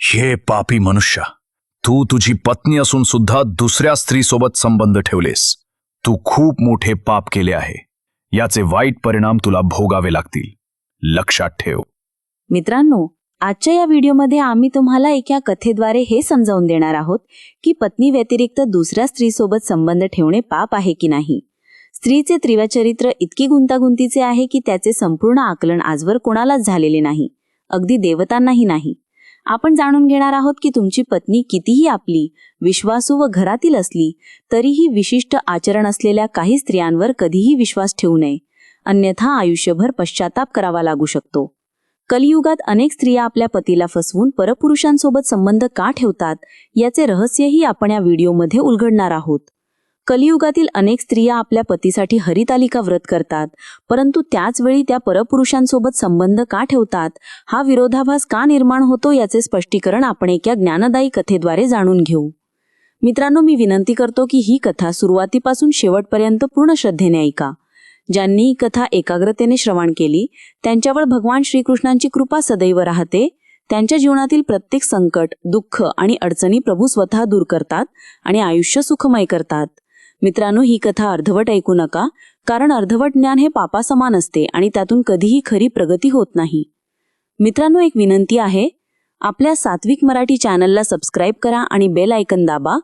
हे पापी मनुष्य, तू तुझी पत्नी असून सुद्धा दुसऱ्या स्त्रीसोबत संबंध ठेवलेस. तू खूप मोठे पाप केले आहे. याचे वाईट परिणाम तुला भोगावे लागतील. लक्षात ठेव. मित्रांनो, आजच्या या व्हिडिओमध्ये आम्ही तुम्हाला एका कथेद्वारे हे समजावून देणार आहोत की पत्नी व्यतिरिक्त दुसऱ्या स्त्रीसोबत संबंध ठेवणे पाप आहे की नाही. स्त्रीचे त्रिवचरित्र इतकी गुंतागुंतीचे आहे की त्याचे संपूर्ण आकलन आजवर कोणालाच झालेले नाही, अगदी देवतांनाही नाही. आपण जाणून घेणार आहोत की तुमची पत्नी कितीही आपली, विश्वासू व घरातील असली तरीही विशिष्ट आचरण असलेल्या काही स्त्रियांवर कधीही विश्वास ठेवू नये, अन्यथा आयुष्यभर पश्चाताप करावा लागू शकतो. कलियुगात अनेक स्त्रिया आपल्या पतीला फसवून परपुरुषांसोबत संबंध का ठेवतात याचे रहस्यही आपण या व्हिडिओमध्ये उलगडणार आहोत. कलियुगातील अनेक स्त्रिया आपल्या पतीसाठी हरितालिका व्रत करतात, परंतु त्याच वेळी त्या परपुरुषांसोबत संबंध का ठेवतात, हा विरोधाभास का निर्माण होतो याचे स्पष्टीकरण आपण एका ज्ञानदायी कथेद्वारे जाणून घेऊ. मित्रांनो, मी विनंती करतो की ही कथा सुरुवातीपासून शेवटपर्यंत पूर्ण श्रद्धेने ऐका. ज्यांनी ही कथा एकाग्रतेने श्रवण केली त्यांच्यावर भगवान श्रीकृष्णांची कृपा सदैव राहते. त्यांच्या जीवनातील प्रत्येक संकट, दुःख आणि अडचणी प्रभू स्वतः दूर करतात आणि आयुष्य सुखमय करतात. मित्रांनो, ही कथा अर्धवट ऐकू नका, कारण अर्धवट ज्ञान हे पापासमान असते आणि त्यातून कधीही खरी प्रगती होत नाही. मित्रांनो, एक विनंती आहे, आपल्या सात्विक मराठी चॅनलला सबस्क्राईब करा आणि बेल आयकन दाबा.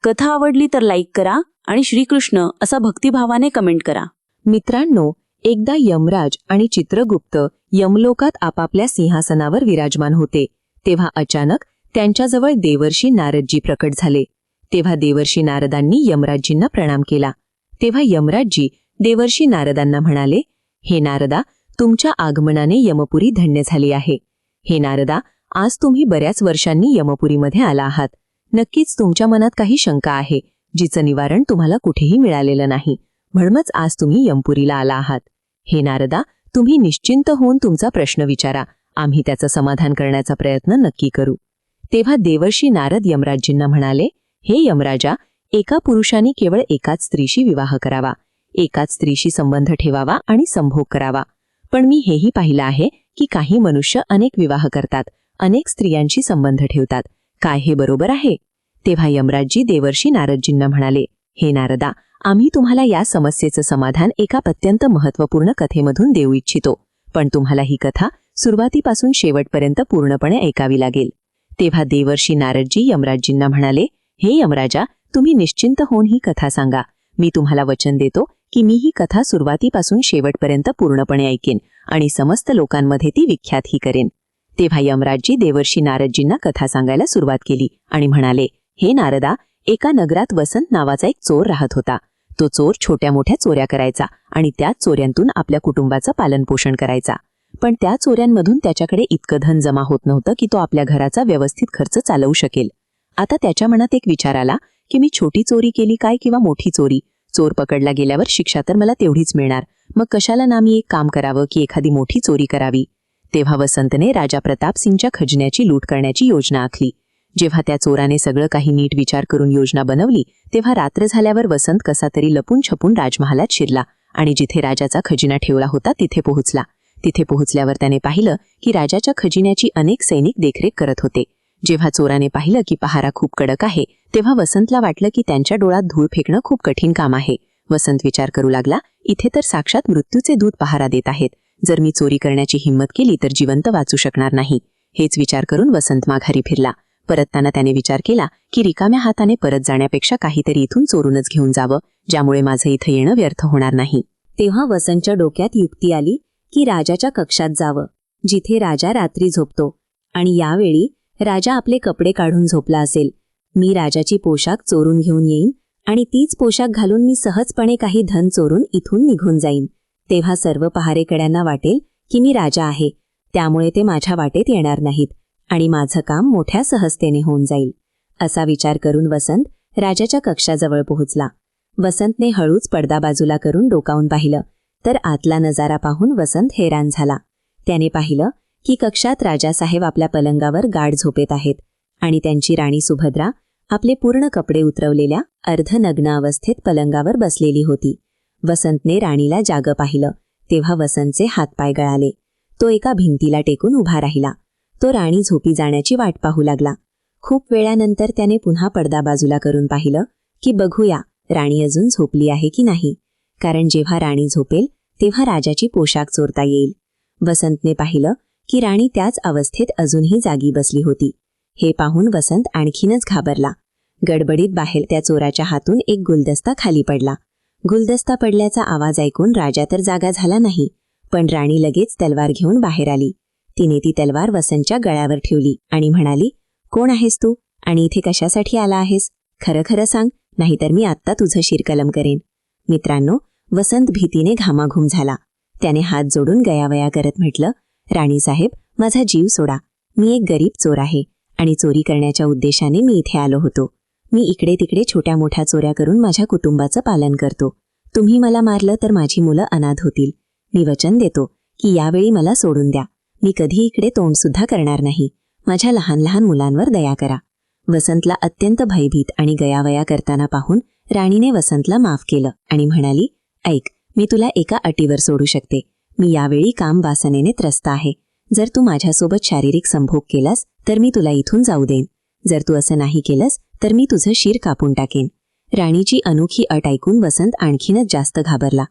कथा आवडली तर लाईक करा आणि श्रीकृष्ण असा भक्तिभावाने कमेंट करा. मित्रांनो, एकदा यमराज आणि चित्रगुप्त यमलोकात आपापल्या सिंहासनावर विराजमान होते. तेव्हा अचानक त्यांच्याजवळ देवर्षी नारदजी प्रकट झाले. तेव्हा देवर्षी नारदांनी यमराजजींना प्रणाम केला. तेव्हा यमराजजी देवर्षी नारदांना म्हणाले, हे नारदा, तुमच्या आगमनाने यमपुरी धन्य झाली आहे. हे नारदा, आज तुम्ही बऱ्याच वर्षांनी यमपुरीमध्ये आला आहात. नक्कीच तुमच्या मनात काही शंका आहे, जिचं निवारण तुम्हाला कुठेही मिळालेलं नाही, म्हणूनच आज तुम्ही यमपुरीला आला आहात. हे नारदा, तुम्ही निश्चिंत होऊन तुमचा प्रश्न विचारा, आम्ही त्याचं समाधान करण्याचा प्रयत्न नक्की करू. तेव्हा देवर्षी नारद यमराजजींना म्हणाले, हे यमराजा, एका पुरुषाने केवळ एकाच स्त्रीशी विवाह करावा, एकाच स्त्रीशी संबंध ठेवावा आणि संभोग करावा. पण मी हेही पाहिलं आहे की काही मनुष्य अनेक विवाह करतात, अनेक स्त्रियांशी संबंध ठेवतात. काय हे बरोबर आहे? तेव्हा यमराजजी देवर्षी नारदजींना म्हणाले, हे नारदा, आम्ही तुम्हाला या समस्येचं समाधान एका अत्यंत महत्त्वपूर्ण कथेमधून देऊ इच्छितो, पण तुम्हाला ही कथा सुरुवातीपासून शेवटपर्यंत पूर्णपणे ऐकावी लागेल. तेव्हा देवर्षी नारदजी यमराजजींना म्हणाले, हे यमराजा, तुम्ही निश्चिंत होऊन ही कथा सांगा. मी तुम्हाला वचन देतो की मी ही कथा सुरुवातीपासून शेवटपर्यंत पूर्णपणे ऐकेन आणि समस्त लोकांमध्ये ती विख्यातही करेन. तेव्हा यमराजजी देवर्षी नारदजींना कथा सांगायला सुरुवात केली आणि म्हणाले, हे नारदा, एका नगरात वसंत नावाचा एक चोर राहत होता. तो चोर छोट्या मोठ्या चोऱ्या करायचा आणि त्याच चोऱ्यांतून आपल्या कुटुंबाचं पालनपोषण करायचा. पण त्या चोऱ्यांमधून त्याच्याकडे इतकं धन जमा होत नव्हतं की तो आपल्या घराचा व्यवस्थित खर्च चालवू शकेल. आता त्याच्या मनात एक विचार आला की मी छोटी चोरी केली काय किंवा मोठी चोरी? चोर पकडला गेल्यावर शिक्षा तर मला तेवढीच मिळणार, मग कशाला ना मी एक काम करावं की एखादी मोठी चोरी करावी. तेव्हा वसंतने राजा प्रतापसिंगच्या खजिन्याची लूट करण्याची योजना आखली. जेव्हा त्या चोराने सगळं काही नीट विचार करून योजना बनवली, तेव्हा रात्र झाल्यावर वसंत कसा तरी लपून छपून राजमहालात शिरला आणि जिथे राजाचा खजिना ठेवला होता तिथे पोहोचला. तिथे पोहोचल्यावर त्याने पाहिलं की राजाच्या खजिन्याची अनेक सैनिक देखरेख करत होते. जेव्हा चोराने पाहिलं की पहारा खूप कडक आहे, तेव्हा वसंतला वाटलं की त्यांच्या डोळ्यात धूळ फेकणं खूप कठीण काम आहे. वसंत विचार करू लागला, इथे तर साक्षात मृत्यूचे दूत पहारा देत आहेत. जर मी चोरी करण्याची हिंमत केली तर जिवंत वाचू शकणार नाही. हेच विचार करून वसंत माघारी फिरला. परतताना त्याने विचार केला की रिकाम्या हाताने परत जाण्यापेक्षा काहीतरी इथून चोरूनच घेऊन जावं, ज्यामुळे माझं इथं येणं व्यर्थ होणार नाही. तेव्हा वसंतच्या डोक्यात युक्ती आली की राजाच्या कक्षात जावं, जिथे राजा रात्री झोपतो, आणि यावेळी राजा आपले कपडे काढून झोपला असेल. मी राजाची पोशाख चोरून घेऊन येईन आणि तीच पोशाख घालून मी सहजपणे काही धन चोरून इथून निघून जाईन. तेव्हा सर्व पहारेकड्यांना वाटेल की मी राजा आहे, त्यामुळे ते माझ्या वाटेत येणार नाहीत आणि माझं काम मोठ्या सहजतेने होऊन जाईल. असा विचार करून वसंत राजाच्या कक्षाजवळ पोहोचला. वसंतने हळूच पडदा बाजूला करून डोकावून पाहिलं तर आतला नजारा पाहून वसंत हैराण झाला. त्याने पाहिलं की कक्षात राजासाहेब आपल्या पलंगावर गाढ झोपेत आहेत आणि त्यांची राणी सुभद्रा आपले पूर्ण कपडे उतरवलेल्या अर्धनग्न अवस्थेत पलंगावर बसलेली होती. वसंतने राणीला जागं पाहिलं तेव्हा वसंतचे हातपाय गळाले. तो एका भिंतीला टेकून उभा राहिला. तो राणी झोपी जाण्याची वाट पाहू लागला. खूप वेळानंतर त्याने पुन्हा पडदा बाजूला करून पाहिलं की बघूया राणी अजून झोपली आहे की नाही, कारण जेव्हा राणी झोपेल तेव्हा राजाची पोशाख चोरता येईल. वसंतने पाहिलं की राणी त्याच अवस्थेत अजूनही जागी बसली होती. हे पाहून वसंत आणखीनच घाबरला. गडबडीत बाहेर त्या चोराच्या हातून एक गुलदस्ता खाली पडला. गुलदस्ता पडल्याचा आवाज ऐकून राजा तर जागा झाला नाही, पण राणी लगेच तलवार घेऊन बाहेर आली. तिने ती तलवार वसंतच्या गळ्यावर ठेवली आणि म्हणाली, कोण आहेस तू आणि इथे कशासाठी आला आहेस? खरं खरं सांग, नाहीतर मी आत्ता तुझं शिरकलम करेन. मित्रांनो, वसंत भीतीने घामाघूम झाला. त्याने हात जोडून गयावया करत म्हटलं, राणीसाहेब, माझा जीव सोडा. मी एक गरीब चोर आहे आणि चोरी करण्याच्या उद्देशाने मी इथे आलो होतो. मी इकडे तिकडे छोट्या मोठ्या चोऱ्या करून माझ्या कुटुंबाचं पालन करतो. तुम्ही मला मारलं तर माझी मुलं अनाथ होतील. मी वचन देतो की यावेळी मला सोडून द्या. मी कधी इकडे तोंडसुद्धा करणार नाही. माझ्या लहान लहान मुलांवर दया करा. वसंतला अत्यंत भयभीत आणि गयावया करताना पाहून राणीने वसंतला माफ केलं आणि म्हणाली, ऐक, मी तुला एका अटीवर सोडू शकते. मी यावेळी काम वासनेने त्रस्त आहे. जर तू माझ्यासोबत शारीरिक संभोग केलास तर मी तुला इथून जाऊ देईन. जर तू असं नाही केलंस तर मी तुझं शिर कापून टाकेन. राणीची अनोखी अट ऐकून वसंत आणखीनच जास्त घाबरला.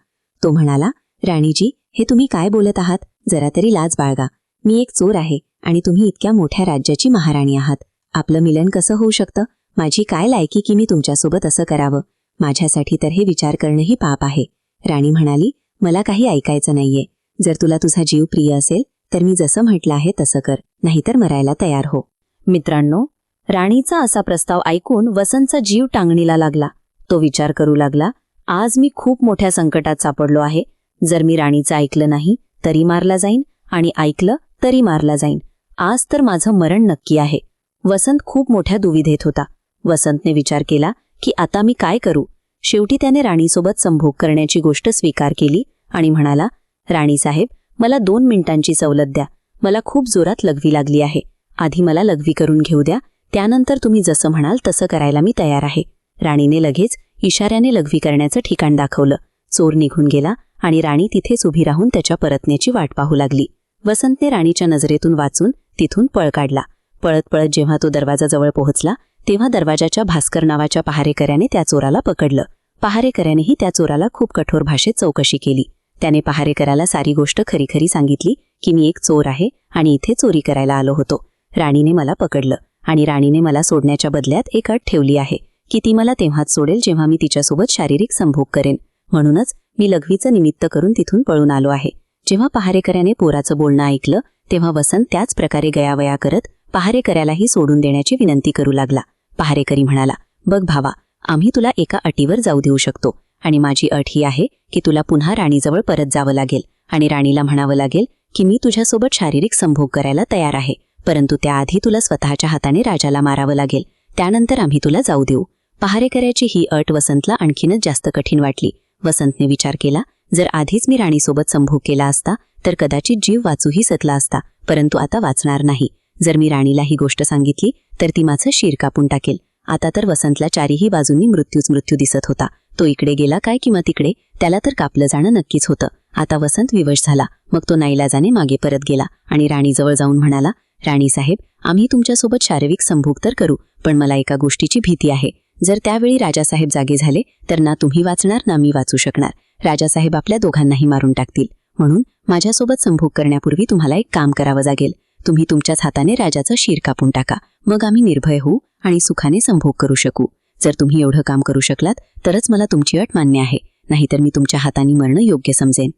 तो म्हणाला, राणीजी, हे तुम्ही काय बोलत आहात? जरा तरी लाज बाळगा. मी एक चोर आहे आणि तुम्ही इतक्या मोठ्या राज्याची महाराणी आहात. आपलं मिलन कसं होऊ शकतं? माझी काय लायकी की मी तुमच्यासोबत असं करावं? माझ्यासाठी तर हे विचार करणंही पाप आहे. राणी म्हणाली, मला काही ऐकायचं नाहीये. जर तुला तुझा जीव प्रिय असेल तर मी जसं म्हटलं आहे तसं कर, नाहीतर मरायला तयार हो. मित्रांनो, राणीचा असा प्रस्ताव ऐकून वसंतचा जीव टांगणीला लागला. तो विचार करू लागला, आज मी खूप मोठ्या संकटात सापडलो आहे. जर मी राणीचं ऐकलं नाही तरी मारला जाईन आणि ऐकलं तरी मारला जाईन. आज तर माझं मरण नक्की आहे. वसंत खूप मोठ्या दुविधेत होता. वसंतने विचार केला की आता मी काय करू. शेवटी त्याने राणीसोबत संभोग करण्याची गोष्ट स्वीकार केली आणि म्हणाला, राणीसाहेब, मला 2 मिनिटांची सवलत द्या. मला खूप जोरात लघवी लागली आहे. आधी मला लघवी करून घेऊ द्या, त्यानंतर तुम्ही जसं म्हणाल तसं करायला मी तयार आहे. राणीने लगेच इशाऱ्याने लघवी करण्याचं ठिकाण दाखवलं. चोर निघून गेला आणि राणी तिथेच उभी राहून त्याच्या परतण्याची वाट पाहू लागली. वसंतने राणीच्या नजरेतून वाचून तिथून पळ काढला. पळत पळत जेव्हा तो दरवाजाजवळ पोहोचला तेव्हा दरवाजाच्या भास्कर नावाच्या पहारेकऱ्याने त्या चोराला पकडलं. पहारेकऱ्यानेही त्या चोराला खूप कठोर भाषेत चौकशी केली. त्याने पहारेकऱ्याला सारी गोष्ट खरी खरी सांगितली की मी एक चोर आहे आणि इथे चोरी करायला आलो होतो. राणीने मला पकडलं आणि राणीने मला सोडण्याच्या बदल्यात एक अट ठेवली आहे की ती मला तेव्हाच सोडेल जेव्हा मी तिच्यासोबत शारीरिक संभोग करेन. म्हणूनच मी लघवीचं निमित्त करून तिथून पळून आलो आहे. जेव्हा पहारेकऱ्याने पोराचं बोलणं ऐकलं तेव्हा वसंत त्याच प्रकारे गयावया करत पहारेकऱ्यालाही सोडून देण्याची विनंती करू लागला. पहारेकरी म्हणाला, बघ भावा, आम्ही तुला एका अटीवर जाऊ देऊ शकतो आणि माझी अट ही आहे की तुला पुन्हा राणीजवळ परत जावं लागेल आणि राणीला म्हणावं लागेल की मी तुझ्यासोबत शारीरिक संभोग करायला तयार आहे, परंतु त्याआधी तुला स्वतःच्या हाताने राजाला मारावं लागेल. त्यानंतर आम्ही तुला जाऊ देऊ. पहारेकऱ्याची ही अट वसंतला आणखीनच जास्त कठीण वाटली. वसंतने विचार केला, जर आधीच मी राणीसोबत संभोग केला असता तर कदाचित जीव वाचूही शकला असता, परंतु आता वाचणार नाही. जर मी राणीला ही गोष्ट सांगितली तर ती माझं शिर कापून टाकेल. आता तर वसंतला चारीही बाजूंनी मृत्यू दिसत होता. तो इकडे गेला काय किंवा तिकडे, त्याला तर कापलं जाणं नक्कीच होतं. आता वसंत विवश झाला. मग तो नाईलाजाने मागे परत गेला आणि राणीजवळ जाऊन म्हणाला, राणीसाहेब, आम्ही तुमच्यासोबत शारीरिक संभोग तर करू, पण मला एका गोष्टीची भीती आहे. जर त्यावेळी राजासाहेब जागे झाले तर ना तुम्ही वाचणार ना मी वाचू शकणार. राजासाहेब आपल्या दोघांनाही मारून टाकतील. म्हणून माझ्यासोबत संभोग करण्यापूर्वी तुम्हाला एक काम करावं लागेल. तुम्ही तुमच्याच हाताने राजाचं शिर कापून टाका. मग आम्ही निर्भय होऊ आणि सुखाने संभोग करू शकू. जर तुम्ही एवढं काम करू शकलात तरच मला तुमची अट मान्य आहे, नाहीतर मी तुमच्या हाताने मरणं योग्य समजेन.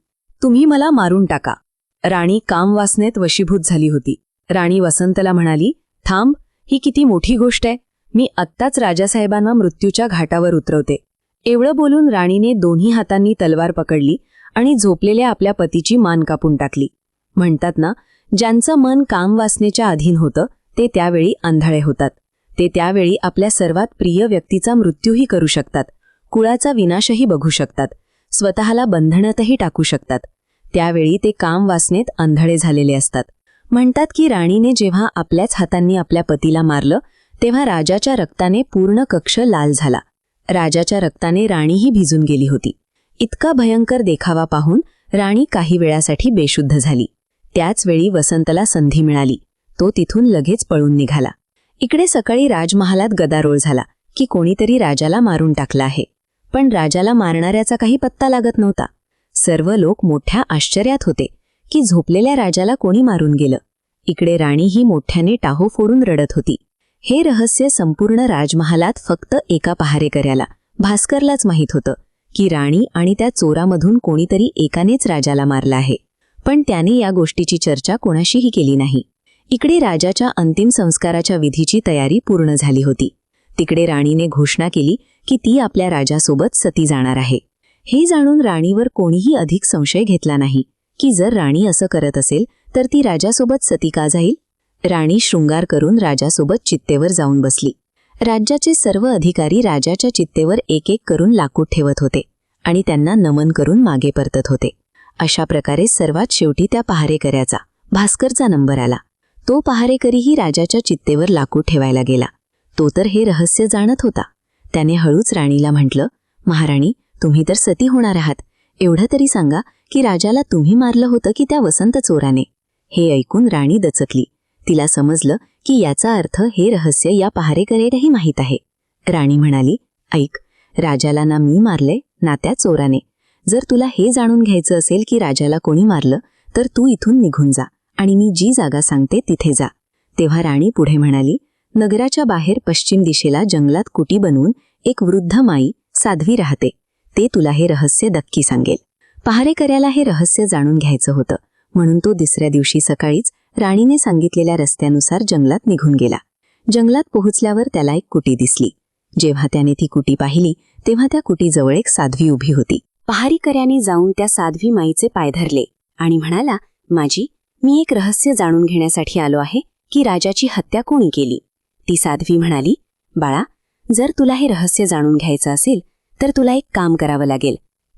तुम्ही मला मारून टाका. राणी काम वासनेत वशीभूत झाली होती. राणी वसंतला म्हणाली, थांब, ही किती मोठी गोष्ट आहे. मी आत्ताच राजासाहेबांना मृत्यूच्या घाटावर उतरवते. एवढं बोलून राणीने दोन्ही हातांनी तलवार पकडली आणि झोपलेल्या आपल्या पतीची मान कापून टाकली. म्हणतात ना, ज्यांचं मन कामवासनेच्या अधीन होतं ते त्यावेळी आंधळे होतात. ते त्यावेळी आपल्या सर्वात प्रिय व्यक्तीचा मृत्यूही करू शकतात, कुळाचा विनाशही बघू शकतात, स्वतःला बंधनातही टाकू शकतात. त्यावेळी ते कामवासनेत आंधळे झालेले असतात. म्हणतात की राणीने जेव्हा आपल्याच हातांनी आपल्या पतीला मारलं तेव्हा राजाच्या रक्ताने पूर्ण कक्ष लाल झाला. राजाच्या रक्ताने राणीही भिजून गेली होती. इतका भयंकर देखावा पाहून राणी काही वेळासाठी बेशुद्ध झाली. त्याच वेळी वसंतला संधी मिळाली. तो तिथून लगेच पळून निघाला. इकडे सकाळी राजमहालात गदारोळ झाला की कोणीतरी राजाला मारून टाकला आहे. पण राजाला मारणाऱ्याचा काही पत्ता लागत नव्हता. सर्व लोक मोठ्या आश्चर्यात होते की झोपलेल्या राजाला कोणी मारून गेलं. इकडे राणी ही मोठ्याने टाहो फोडून रडत होती. हे रहस्य संपूर्ण राजमहालात फक्त एका पहारेकऱ्याला, भास्करलाच माहीत होतं की राणी आणि त्या चोरामधून कोणीतरी एकानेच राजाला मारला आहे. पण त्याने या गोष्टीची चर्चा कोणाशीही केली नाही. इकडे राजाच्या अंतिम संस्काराच्या विधीची तयारी पूर्ण झाली होती. तिकडे राणीने घोषणा केली की ती आपल्या राजासोबत सती जाणार आहे. हे जाणून राणीवर कोणीही अधिक संशय घेतला नाही की जर राणी असं करत असेल तर ती राजासोबत सती का जाईल. राणी शृंगार करून राजासोबत चित्तेवर जाऊन बसली. राज्याचे सर्व अधिकारी राजाच्या चित्तेवर एक एक करून लाकूड ठेवत होते आणि त्यांना नमन करून मागे परतत होते. अशा प्रकारे सर्वात शेवटी त्या पहारेकऱ्याचा, भास्करचा नंबर आला. तो पहारेकरीही राजाच्या चित्तेवर लाकूड ठेवायला गेला. तो तर हे रहस्य जाणत होता. त्याने हळूच राणीला म्हटलं, महाराणी, तुम्ही तर सती होणार आहात. एवढं तरी सांगा की राजाला तुम्ही मारलं होतं की त्या वसंत चोराने. हे ऐकून राणी दचकली. तिला समजलं की याचा अर्थ हे रहस्य या पहारेकऱ्यालाही माहीत आहे. राणी म्हणाली, ऐक, राजाला ना मी मारले ना त्या चोराने. जर तुला हे जाणून घ्यायचं असेल की राजाला कोणी मारलं तर तू इथून निघून जा आणि मी जी जागा सांगते तिथे जा. तेव्हा राणी पुढे म्हणाली, नगराच्या बाहेर पश्चिम दिशेला जंगलात कुटी बनवून एक वृद्ध माई साध्वी राहते. ते तुला हे रहस्य नक्की सांगेल. पहारेकऱ्याला हे रहस्य जाणून घ्यायचं होतं म्हणून तो दुसऱ्या दिवशी सकाळीच राणीने सांगितलेल्या रस्त्यानुसार जंगलात निघून गेला. जंगलात पोहोचल्यावर त्याला एक कुटी दिसली. जेव्हा त्याने ती कुटी पाहिली तेव्हा त्या कुटीजवळ एक साध्वी उभी होती. पहारेकऱ्याने जाऊन त्या साध्वी माईचे पाय धरले आणि म्हणाला, माझी, मी एक रहस्य जाणून घेण्यासाठी आलो आहे की राजाची हत्या कोणी केली. ती साध्वी म्हणाली, बाळा, जर तुला हे रहस्य जाणून घ्यायचं असेल तर तुला एक काम करावं लागेल.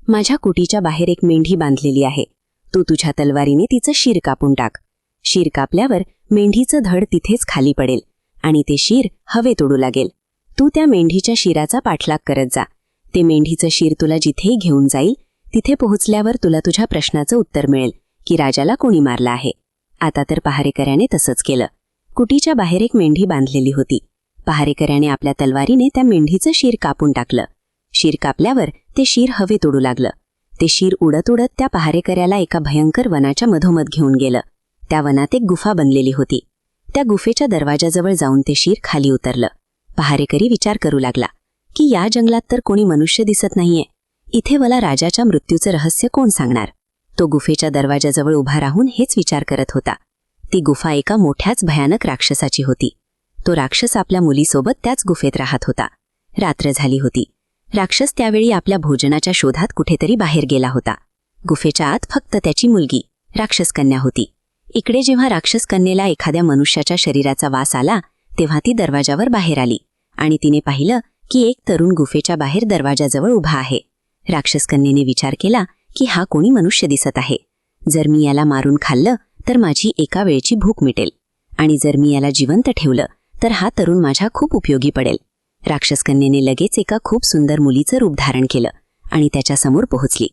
माझ्या कुटीच्या बाहेर एक मेंढी बांधलेली आहे. तू तुझ्या तलवारीने तिचं शिर कापून टाक. शिर कापल्यावर मेंढीचं धड तिथेच खाली पडेल आणि ते शिर हवेत उडू लागेल. तू त्या मेंढीच्या शिराचा पाठलाग करत जा. ते मेंढीचं शिर तुला जिथेही घेऊन जाईल. तिथे पोहोचल्यावर तुला तुझ्या प्रश्नाचं उत्तर मिळेल की राजाला कोणी मारलं आहे. आता तर पहारेकऱ्याने तसंच केलं. कुटीच्या बाहेर एक मेंढी बांधलेली होती. पहारेकऱ्याने आपल्या तलवारीने त्या मेंढीचं शिर कापून टाकलं. शिर कापल्यावर ते शिर हवेत उडू लागलं. ते शिर उडत उडत त्या पहारेकऱ्याला एका भयंकर वनाच्या मधोमध घेऊन गेलं. त्या वनात एक गुफा बनलेली होती. त्या गुफेच्या दरवाजाजवळ जाऊन ते शिर खाली उतरलं. पहारेकरी विचार करू लागला की या जंगलात तर कोणी मनुष्य दिसत नाहीये. इथे मला राजाच्या मृत्यूचं रहस्य कोण सांगणार. तो गुफेच्या दरवाजाजवळ उभा राहून हेच विचार करत होता. ती गुफा एका मोठ्याच भयानक राक्षसाची होती. तो राक्षस आपल्या मुलीसोबत त्याच गुफेत राहत होता. रात्र झाली होती. राक्षस त्यावेळी आपल्या भोजनाच्या शोधात कुठेतरी बाहेर गेला होता. गुफेच्या आत फक्त त्याची मुलगी, राक्षस कन्या होती. इकडे जेव्हा राक्षस कन्येला एखाद्या मनुष्याच्या शरीराचा वास आला तेव्हा ती दरवाजावर बाहेर आली आणि तिने पाहिलं की एक तरुण गुफेच्या बाहेर दरवाजाजवळ उभा आहे. राक्षस कन्येने विचार केला की हा कोणी मनुष्य दिसत आहे. जर मी याला मारून खाल्लं तर माझी एका वेळची भूक मिटेल आणि जर मी याला जिवंत ठेवलं तर हा तरुण माझ्या खूप उपयोगी पडेल. राक्षस कन्येने लगेच एका खूप सुंदर मुलीचं रूप धारण केलं आणि त्याच्यासमोर पोहोचली.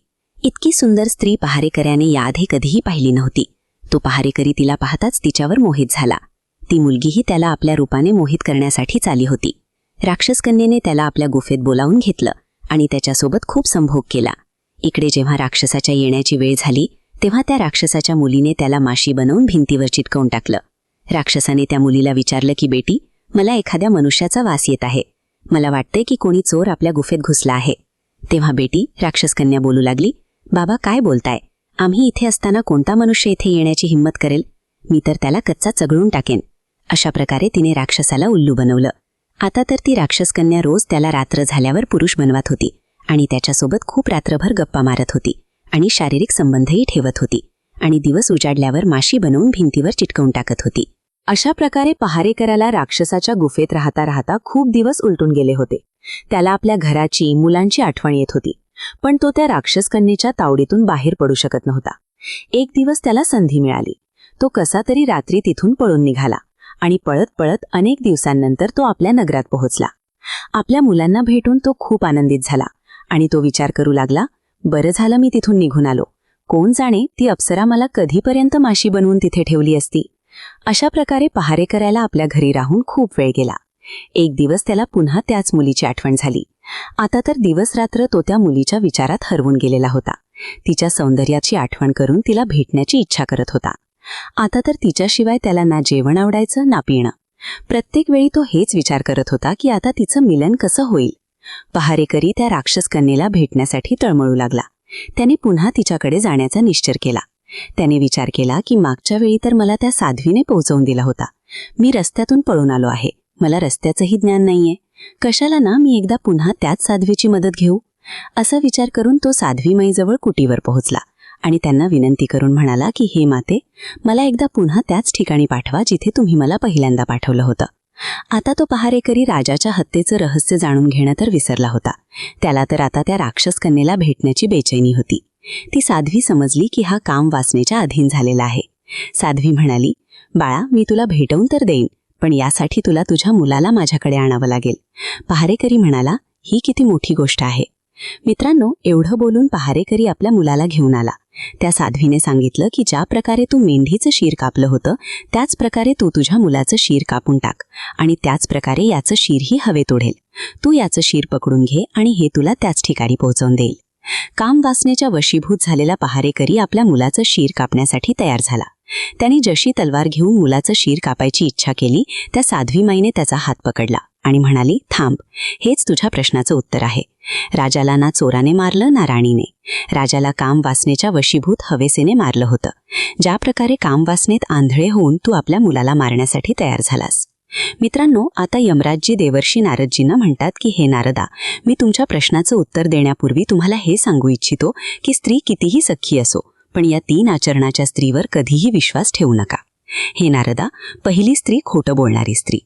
इतकी सुंदर स्त्री पहारेकऱ्याने याआधी कधीही पाहिली नव्हती. तो पहारेकरी तिला पाहताच तिच्यावर मोहित झाला. ती मुलगीही त्याला आपल्या रूपाने मोहित करण्यासाठीच आली होती. राक्षस कन्येने त्याला आपल्या गुफेत बोलावून घेतलं आणि त्याच्यासोबत खूप संभोग केला. इकडे जेव्हा राक्षसाच्या येण्याची वेळ झाली तेव्हा त्या राक्षसाच्या मुलीने त्याला माशी बनवून भिंतीवर चिटकवून टाकलं. राक्षसाने त्या मुलीला विचारलं की बेटी, मला एखाद्या मनुष्याचा वास येत आहे. मला वाटतंय की कोणी चोर आपल्या गुफेत घुसला आहे. तेव्हा बेटी, राक्षस कन्या बोलू लागली, बाबा काय बोलताय. आम्ही इथे असताना कोणता मनुष्य इथे येण्याची हिंमत करेल. मी तर त्याला कच्चा चगळून टाकेन. अशा प्रकारे तिने राक्षसाला उल्लू बनवलं. आता तर ती राक्षस कन्या रोज त्याला रात्र झाल्यावर पुरुष बनवत होती आणि त्याच्यासोबत खूप रात्रभर गप्पा मारत होती आणि शारीरिक संबंधही ठेवत होती आणि दिवस उजाडल्यावर माशी बनवून भिंतीवर चिटकवून टाकत होती. अशा प्रकारे पहारेकऱ्याला राक्षसाच्या गुफेत राहता राहता खूप दिवस उलटून गेले होते. त्याला आपल्या घराची, मुलांची आठवण येत होती. पण तो त्या राक्षस कन्येच्या तावडीतून बाहेर पडू शकत नव्हता. एक दिवस त्याला संधी मिळाली. तो कसा तरी रात्री तिथून पळून निघाला आणि पळत पळत अनेक दिवसांनंतर तो आपल्या नगरात पोहोचला. आपल्या मुलांना भेटून तो खूप आनंदित झाला आणि तो विचार करू लागला, बरं झालं मी तिथून निघून आलो. कोण जाणे ती अप्सरा मला कधीपर्यंत माशी बनवून तिथे ठेवली असती. अशा प्रकारे पहारे करायला आपल्या घरी राहून खूप वेळ गेला. एक दिवस त्याला पुन्हा त्याच मुलीची आठवण झाली. आता तर दिवस रात्र तो त्या मुलीच्या विचारात हरवून गेलेला होता. तिच्या सौंदर्याची आठवण करून तिला भेटण्याची इच्छा करत होता. आता तर तिच्याशिवाय त्याला ना जेवण आवडायचं ना पिणं. प्रत्येक वेळी तो हेच विचार करत होता की आता तिचं मिलन कसं होईल. पहारेकरी त्या राक्षस कन्येला भेटण्यासाठी तळमळू लागला. त्याने पुन्हा तिच्याकडे जाण्याचा निश्चय केला. त्याने विचार केला की मागच्या वेळी तर मला त्या साध्वीने पोहोचवून दिला होता. मी रस्त्यातून पळून आलो आहे. मला रस्त्याचंही ज्ञान नाहीये. कशाला ना मी एकदा पुन्हा त्याच साध्वीची मदत घेऊ. असा विचार करून तो साध्वीमाईजवळ कुटीवर पोहोचला आणि त्यांना विनंती करून म्हणाला की हे माते, मला एकदा पुन्हा त्याच ठिकाणी पाठवा जिथे तुम्ही मला पहिल्यांदा पाठवलं होतं. आता तो पहारेकरी राजाच्या हत्येचं रहस्य जाणून घेणं तर विसरला होता. त्याला तर आता त्या राक्षस कन्येला भेटण्याची बेचैनी होती. ती साध्वी समजली की हा काम वासनेच्या अधीन झालेला आहे. साध्वी म्हणाली, बाळा, मी तुला भेटवून तर देईन, पण यासाठी तुला तुझ्या मुलाला माझ्याकडे आणावं लागेल. पहारेकरी म्हणाला, ही किती मोठी गोष्ट आहे. मित्रांनो, एवढं बोलून पहारेकरी आपल्या मुलाला घेऊन आला. त्या साध्वीने सांगितलं की ज्या प्रकारे तू मेंढीचं शीर कापलं होतं त्याच प्रकारे तू तुझ्या मुलाचं शीर कापून टाक आणि त्याच प्रकारे याचं शीरही हवेत ओढेल. तू याचं शीर पकडून घे आणि हे तुला त्याच ठिकाणी पोहोचवून देईल. काम वासनेच्या वशीभूत झालेला पहारेकरी आपल्या मुलाचं शीर कापण्यासाठी तयार झाला. त्याने जशी तलवार घेऊन मुलाचं शीर कापायची इच्छा केली त्या साध्वीमाईने त्याचा हात पकडला आणि म्हणाली, थांब, हेच तुझ्या प्रश्नाचं उत्तर आहे. राजाला ना चोराने मारलं ना राणीने. राजाला काम वासनेच्या वशीभूत हवेसेने मारलं होतं. ज्या प्रकारे काम वासनेत आंधळे होऊन तू आपल्या मुलाला मारण्यासाठी तयार झालास. मित्रांनो, आता यमराजजी देवर्षी नारदजींना म्हणतात की हे नारदा, मी तुमच्या प्रश्नाचं उत्तर देण्यापूर्वी तुम्हाला हे सांगू इच्छितो की स्त्री कितीही सख्खी असो, पण या 3 आचरणाच्या स्त्रीवर कधीही विश्वास ठेवू नका. हे नारदा, पहिली स्त्री खोटं बोलणारी स्त्री.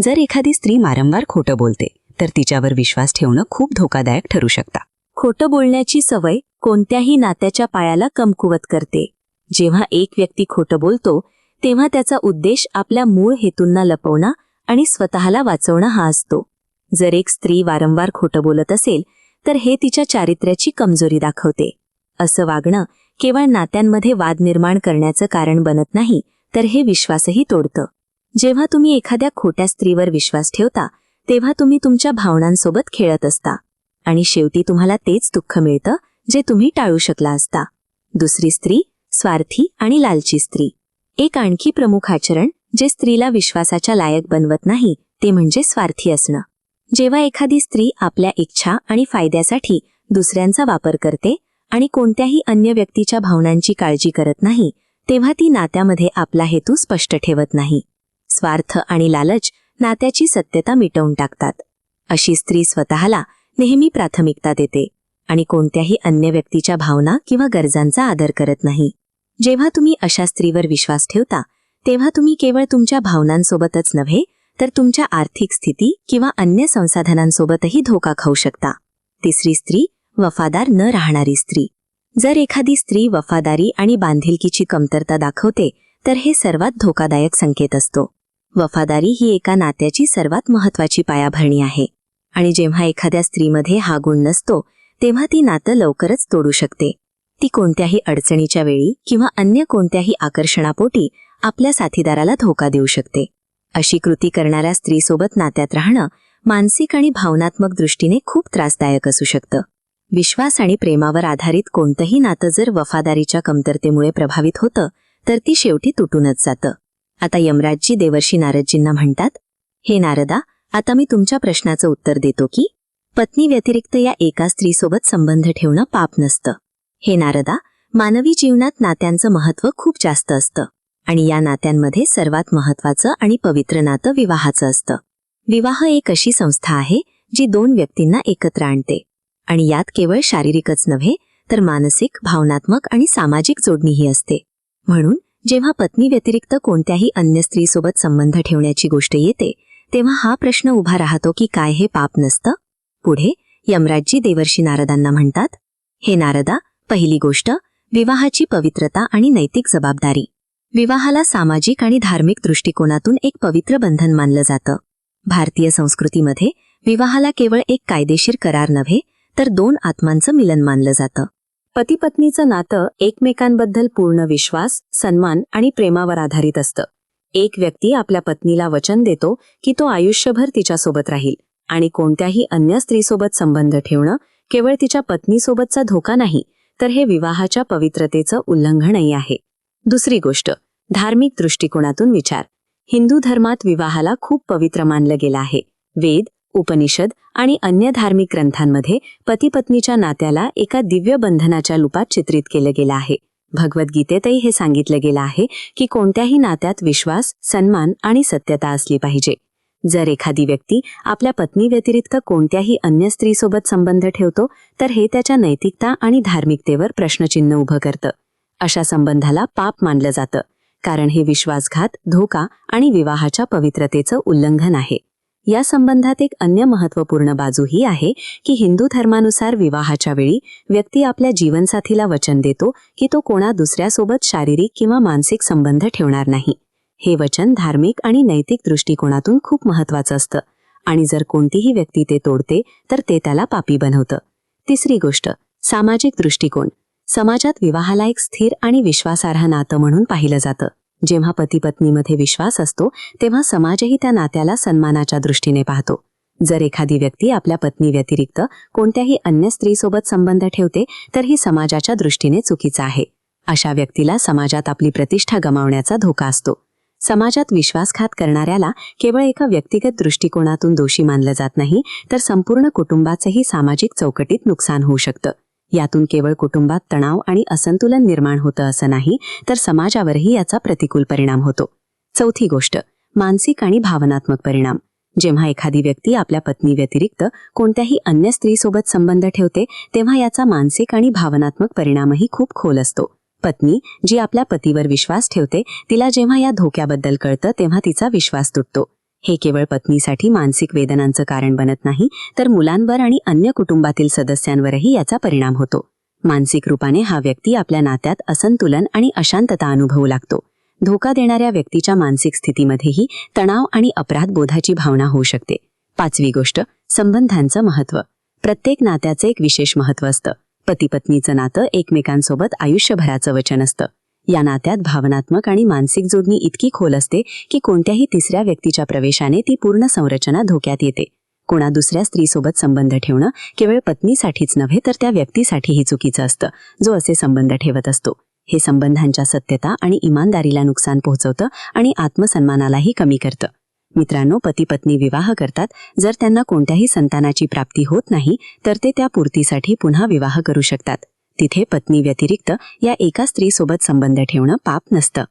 जर एखादी स्त्री वारंवार खोटं बोलते तर तिच्यावर विश्वास ठेवणं खूप धोकादायक ठरू शकतं. खोटं बोलण्याची सवय कोणत्याही नात्याच्या पायाला कमकुवत करते. जेव्हा एक व्यक्ती खोटं बोलतो तेव्हा त्याचा उद्देश आपल्या मूळ हेतूंना लपवणं आणि स्वतःला वाचवणं हा असतो. जर एक स्त्री वारंवार खोटं बोलत असेल तर हे तिच्या चारित्र्याची कमजोरी दाखवते. असं वागणं केवळ नात्यांमध्ये वाद निर्माण करण्याचं कारण बनत नाही, तर हे विश्वासही तोडतं. जेव्हा तुम्ही एखाद्या खोट्या स्त्रीवर विश्वास ठेवता तेव्हा तुम्ही तुमच्या भावनांसोबत खेळत असता आणि शेवटी तुम्हाला तेच दुःख मिळतं जे तुम्ही टाळू शकला असता. दुसरी स्त्री स्वार्थी आणि लालची स्त्री. एक आणखी प्रमुख आचरण जे स्त्रीला विश्वासाच्या लायक बनवत नाही ते म्हणजे स्वार्थी असणं. जेव्हा एखादी स्त्री आपल्या इच्छा आणि फायद्यासाठी दुसऱ्यांचा वापर करते आणि कोणत्याही अन्य व्यक्तीच्या भावनांची काळजी करत नाही, तेव्हा ती नात्यामध्ये आपला हेतू स्पष्ट ठेवत नाही. स्वार्थ आणि लालच नात्याची सत्यता मिटवून टाकतात. अशी स्त्री स्वतःला नेहमी प्राथमिकता देते आणि कोणत्याही अन्य व्यक्तीच्या भावना किंवा गरजांचा आदर करत नाही. जेव्हा तुम्ही अशा स्त्रीवर विश्वास ठेवता तेव्हा तुम्ही केवळ तुमच्या भावनांसोबतच नव्हे तर तुमच्या आर्थिक स्थिती किंवा अन्य संसाधनांसोबतही धोका खाऊ शकता. तिसरी स्त्री वफादार न राहणारी स्त्री. जर एखादी स्त्री वफादारी आणि बांधिलकीची कमतरता दाखवते तर हे सर्वात धोकादायक संकेत असतो. वफादारी ही एका नात्याची सर्वात महत्त्वाची पायाभरणी आहे आणि जेव्हा एखाद्या स्त्रीमध्ये हा गुण नसतो तेव्हा ती नातं लवकरच तोडू शकते. ती कोणत्याही अडचणीच्या वेळी किंवा अन्य कोणत्याही आकर्षणापोटी आपल्या साथीदाराला धोका देऊ शकते. अशी कृती करणाऱ्या स्त्रीसोबत नात्यात राहणं मानसिक आणि भावनात्मक दृष्टीने खूप त्रासदायक असू शकतं. विश्वास आणि प्रेमावर आधारित कोणतंही नातं जर वफादारीच्या कमतरतेमुळे प्रभावित होतं तर ती शेवटी तुटूनच जातं. आता यमराजजी देवर्षी नारदजींना म्हणतात, हे नारदा, आता मी तुमच्या प्रश्नाचं उत्तर देतो की पत्नी व्यतिरिक्त या एका स्त्रीसोबत संबंध ठेवणं पाप नसतं. हे नारदा, मानवी जीवनात नात्यांचं महत्त्व खूप जास्त असतं आणि या नात्यांमध्ये सर्वात महत्त्वाचं आणि पवित्र नातं विवाहाचं असतं. विवाह एक अशी संस्था आहे जी 2 व्यक्तींना एकत्र आणते आणि यात केवळ शारीरिकच नव्हे तर मानसिक, भावनात्मक आणि सामाजिक जोडणीही असते. म्हणून जेव्हा पत्नी व्यतिरिक्त कोणत्याही अन्य स्त्रीसोबत संबंध ठेवण्याची गोष्ट येते तेव्हा हा प्रश्न उभा राहतो की काय हे पाप नसतं? पुढे यमराजजी देवर्षी नारदांना म्हणतात, हे नारदा, पहिली गोष्ट विवाहाची पवित्रता आणि नैतिक जबाबदारी. विवाहाला सामाजिक आणि धार्मिक दृष्टिकोनातून एक पवित्र बंधन मानलं जातं. भारतीय संस्कृतीमध्ये विवाहाला केवळ एक कायदेशीर करार नव्हे तर 2 आत्मांचं मिलन मानलं जातं. पती-पत्नीचं नातं एकमेकांबद्दल पूर्ण विश्वास, सन्मान आणि प्रेमावर आधारित असतं. एक व्यक्ती आपल्या पत्नीला वचन देतो की तो आयुष्यभर तिच्यासोबत राहील आणि कोणत्याही अन्य स्त्रीसोबत संबंध ठेवणं केवळ तिच्या पत्नीसोबतचा धोका नाही, तर हे विवाहाच्या पवित्रतेचं उल्लंघनही आहे. दुसरी गोष्ट, धार्मिक दृष्टिकोनातून विचार. हिंदू धर्मात विवाहाला खूप पवित्र मानलं गेलं आहे. वेद, उपनिषद आणि अन्य धार्मिक ग्रंथांमध्ये पती-पत्नीच्या नात्याला एका दिव्य बंधनाच्या रूपात चित्रित केलं गेलं आहे. भगवद्गीतेतही हे सांगितलं गेलं आहे की कोणत्याही नात्यात विश्वास, सन्मान आणि सत्यता असली पाहिजे. जर एखादी व्यक्ती आपल्या पत्नी व्यतिरिक्त कोणत्याही अन्य स्त्रीसोबत संबंध ठेवतो, तर हे त्याच्या नैतिकता आणि धार्मिकतेवर प्रश्नचिन्ह उभं करतं. अशा संबंधाला पाप मानलं जातं, कारण हे विश्वासघात, धोका आणि विवाहाच्या पवित्रतेचं उल्लंघन आहे. या संबंधात एक अन्य महत्त्वपूर्ण बाजू ही आहे की हिंदू धर्मानुसार विवाहाच्या वेळी व्यक्ती आपल्या जीवनसाथीला वचन देतो की तो कोणा दुसऱ्यासोबत शारीरिक किंवा मानसिक संबंध ठेवणार नाही. हे वचन धार्मिक आणि नैतिक दृष्टिकोनातून खूप महत्त्वाचं असतं आणि जर कोणतीही व्यक्ती ते तोडते तर ते त्याला पापी बनवतं. तिसरी गोष्ट, सामाजिक दृष्टिकोन. समाजात विवाहाला एक स्थिर आणि विश्वासार्ह नातं म्हणून पाहिलं जातं. जेव्हा पती-पत्नीमध्ये विश्वास असतो तेव्हा समाजही त्या नात्याला सन्मानाच्या दृष्टीने पाहतो. जर एखादी व्यक्ती आपल्या पत्नी व्यतिरिक्त कोणत्याही अन्य स्त्रीसोबत संबंध ठेवते तर ही समाजाच्या दृष्टीने चुकीचं आहे. अशा व्यक्तीला समाजात आपली प्रतिष्ठा गमावण्याचा धोका असतो. समाजात विश्वासघात करणाऱ्याला केवळ एका व्यक्तिगत दृष्टिकोनातून दोषी मानलं जात नाही, तर संपूर्ण कुटुंबाचंही सामाजिक चौकटीत नुकसान होऊ शकतं. यातून केवळ कुटुंबात तणाव आणि असंतुलन निर्माण होतं असं नाही, तर समाजावरही याचा प्रतिकूल परिणाम होतो. चौथी गोष्ट, मानसिक आणि भावनात्मक परिणाम. जेव्हा एखादी व्यक्ती आपल्या पत्नी व्यतिरिक्त कोणत्याही अन्य स्त्रीसोबत संबंध ठेवते तेव्हा याचा मानसिक आणि भावनात्मक परिणामही खूप खोल असतो. पत्नी जी आपल्या पतीवर विश्वास ठेवते, तिला जेव्हा या धोक्याबद्दल कळतं तेव्हा तिचा विश्वास तुटतो. हे केवळ पत्नीसाठी मानसिक वेदनांचं कारण बनत नाही, तर मुलांवर आणि अन्य कुटुंबातील सदस्यांवरही याचा परिणाम होतो. मानसिक रूपाने हा व्यक्ती आपल्या नात्यात असंतुलन आणि अशांतता अनुभवू लागतो. धोका देणाऱ्या व्यक्तीच्या मानसिक स्थितीमध्येही तणाव आणि अपराध बोधाची भावना होऊ शकते. पाचवी गोष्ट, संबंधांचं महत्त्व. प्रत्येक नात्याचं एक विशेष महत्त्व असतं. पती-पत्नीचं नातं एकमेकांसोबत आयुष्यभराचं वचन असतं. या नात्यात भावनात्मक आणि मानसिक जोडणी इतकी खोल असते की कोणत्याही तिसऱ्या व्यक्तीच्या प्रवेशाने ती पूर्ण संरचना धोक्यात येते. कोणा दुसऱ्या स्त्रीसोबत संबंध ठेवणं केवळ पत्नीसाठीच नव्हे, तर त्या व्यक्तीसाठीही चुकीचं असतं, जो असे संबंध ठेवत असतो. हे संबंधांच्या सत्यता आणि इमानदारीला नुकसान पोहोचवतं आणि आत्मसन्मानालाही कमी करतं. मित्रांनो, पती-पत्नी विवाह करतात. जर त्यांना कोणत्याही संतानाची प्राप्ती होत नाही, तर ते त्या पूर्तीसाठी पुन्हा विवाह करू शकतात. तिथे पत्नी व्यतिरिक्त या एका स्त्रीसोबत संबंध ठेवणं पाप नसतं.